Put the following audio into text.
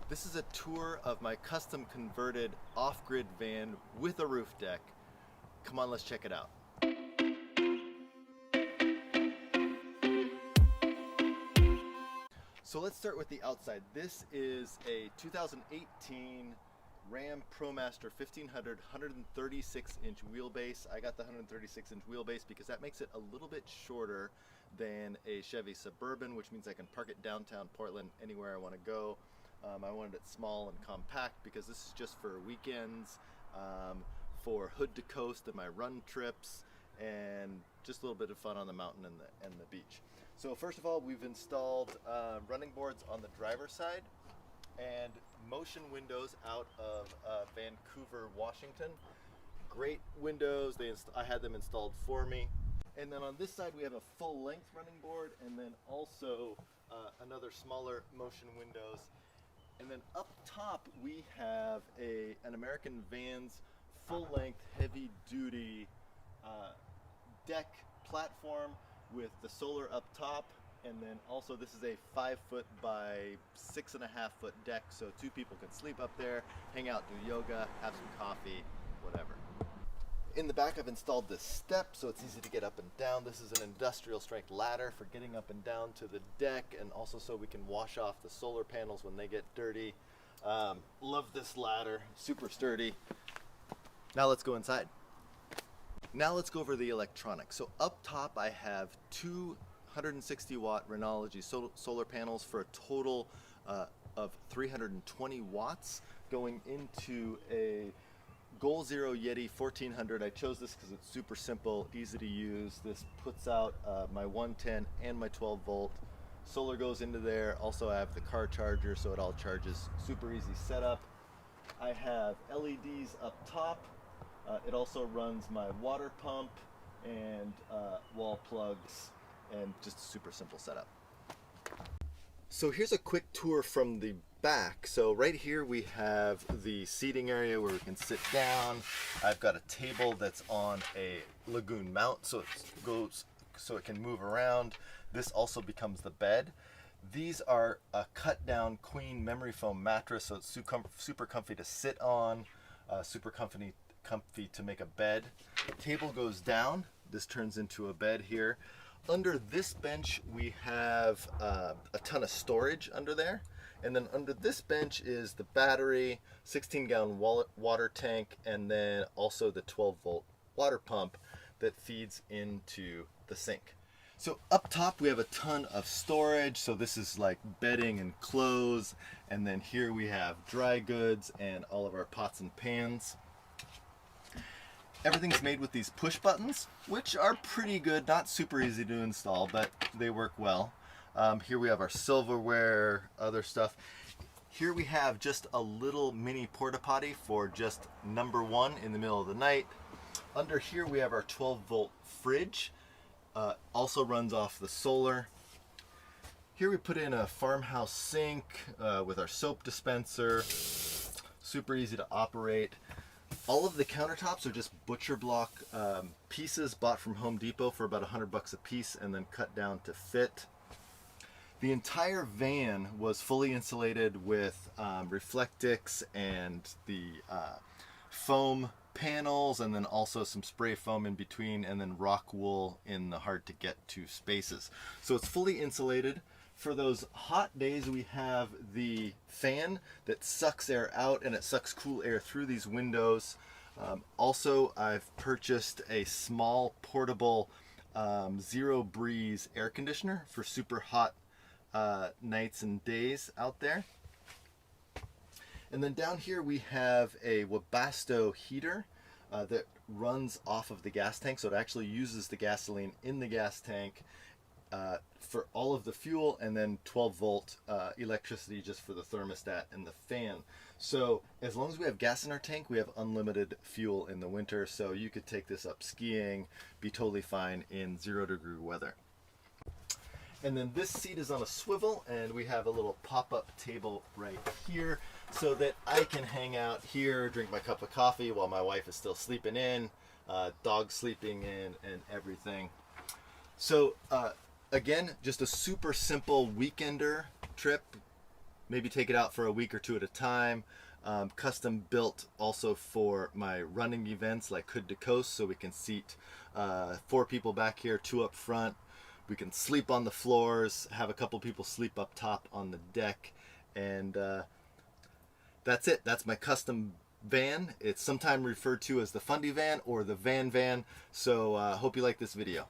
This is a tour of my custom converted off-grid van with a roof deck. Come on, let's check it out. So let's start with the outside. This is a 2018 Ram Promaster 1500 136-inch wheelbase. I got the 136-inch wheelbase because that makes it a little bit shorter than a Chevy Suburban, which means I can park it downtown Portland anywhere I want to go. I wanted it small and compact because this is just for weekends, for hood to coast and my run trips, and just a little bit of fun on the mountain and the beach. So first of all, we've installed running boards on the driver's side and motion windows out of Vancouver, Washington. Great windows. I had them installed for me. And then on this side we have a full-length running board, and then also another smaller motion windows. And then up top we have an American Vans full-length heavy-duty deck platform with the solar up top, and then also this is a 5-foot by 6.5 foot deck, so 2 people can sleep up there, hang out, do yoga, have some coffee, whatever. In the back I've installed this step so it's easy to get up and down. This is an industrial strength ladder for getting up and down to the deck, and also so we can wash off the solar panels when they get dirty. Love this ladder, super sturdy. Now let's go inside. Now let's go over the electronics. So up top I have 2 160 watt Renology solar panels for a total of 320 watts going into a Goal Zero Yeti 1400. I chose this because it's super simple, easy to use. This puts out my 110 and my 12 volt. Solar goes into there. Also I have the car charger, so it all charges. Super easy setup. I have LEDs up top. It also runs my water pump and wall plugs, and just a super simple setup. So here's a quick tour from the back. So right here we have the seating area where we can sit down. I've got a table that's on a lagoon mount, so it can move around. This also becomes the bed. These are a cut down queen memory foam mattress, so it's super comfy to sit on, super comfy to make a bed. The table goes down. This turns into a bed here. Under this bench we have a ton of storage under there, and then under this bench is the battery, 16-gallon water tank, and then also the 12-volt water pump that feeds into the sink. So up top we have a ton of storage, so this is like bedding and clothes, and then here we have dry goods and all of our pots and pans. Everything's made with these push buttons, which are pretty good, not super easy to install, but they work well. Here we have our silverware, other stuff. Here we have just a little mini porta potty for just number 1 in the middle of the night. Under here we have our 12-volt fridge, also runs off the solar. Here we put in a farmhouse sink with our soap dispenser, super easy to operate. All of the countertops are just butcher block pieces bought from Home Depot for about $100 a piece and then cut down to fit. The entire van was fully insulated with Reflectix and the foam panels, and then also some spray foam in between, and then rock wool in the hard to get to spaces. So it's fully insulated. For those hot days we have the fan that sucks air out and it sucks cool air through these windows. Also I've purchased a small portable zero breeze air conditioner for super hot nights and days out there. And then down here we have a Webasto heater that runs off of the gas tank, so it actually uses the gasoline in the gas tank for all of the fuel, and then 12-volt electricity just for the thermostat and the fan. So as long as we have gas in our tank, we have unlimited fuel in the winter, so you could take this up skiing, be totally fine in 0-degree weather. And then this seat is on a swivel, and we have a little pop-up table right here so that I can hang out here, drink my cup of coffee while my wife is still sleeping in, dog sleeping in, and everything. So again, just a super simple weekender trip. maybe take it out for a week or two at a time. Custom built also for my running events like hood to coast, so we can seat 4 people back here, 2 up front. We can sleep on the floors, have a couple people sleep up top on the deck, and that's it. That's my custom van. It's sometimes referred to as the Fundy van or the Van. So hope you like this video.